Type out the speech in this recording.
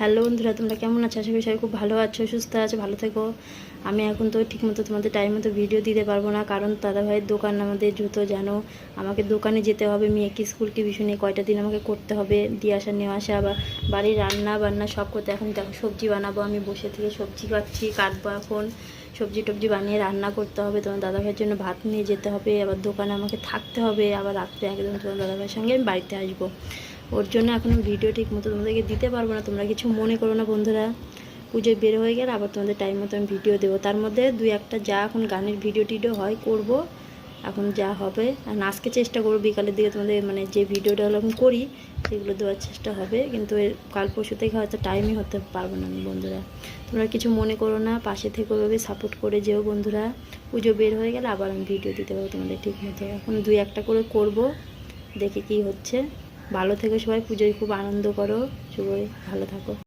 Hello বন্ধুরা, তোমরা কেমন আছো? আশা করি সবাই খুব ভালো আছো, সুস্থ আছো, ভালো থেকো। আমি এখন তো ঠিকমতো তোমাদের টাইম মতো ভিডিও দিতে পারবো না, কারণ দাদাভাইয়ের দোকান আমাদের জুতো জানো। আমাকে দোকানে যেতে হবে, মেয়েকে স্কুল টিউশনে কয়টা দিন আমাকে করতে হবে, দিয়ে আসা নেওয়া আসা, আবার বাড়ির রান্না বান্না সব করতে। এখন দেখো সবজি বানাবো, আমি বসে থেকে সবজি কাটবো এখন। সবজি টবজি বানিয়ে রান্না করতে হবে, তোমার দাদাভাইয়ের জন্য ভাত নিয়ে যেতে হবে, আবার দোকানে আমাকে থাকতে হবে, আবার রাত্রে একদম তোমার দাদাভাইয়ের সঙ্গে আমি বাড়িতে আসবো। ওর জন্য এখন ভিডিও ঠিক মতো তোমাদেরকে দিতে পারবো না, তোমরা কিছু মনে করো না বন্ধুরা। পুজোয় বের হয়ে গেলে আবার তোমাদের টাইম মতো আমি ভিডিও দেবো, তার মধ্যে দুই একটা যা এখন গানের ভিডিও টিডিও হয় করব। এখন যা হবে, আর আজকে চেষ্টা করবো বিকালের দিকে তোমাদের মানে যে ভিডিওটা এখন করি সেগুলো দেওয়ার চেষ্টা হবে, কিন্তু এর কাল পরশু থেকে হয়তো টাইমই হতে পারবো না আমি বন্ধুরা। তোমরা কিছু মনে করো না, পাশে থেকে ওইভাবে সাপোর্ট করে যেও বন্ধুরা। পুজো বের হয়ে গেলে আবার আমি ভিডিও দিতে পারবো তোমাদের ঠিক মতো। এখন দুই একটা করে করব, দেখে কি হচ্ছে। ভালো থেকো সবাই, পুজোয় খুব আনন্দ করো, সবাই ভালো থাকো।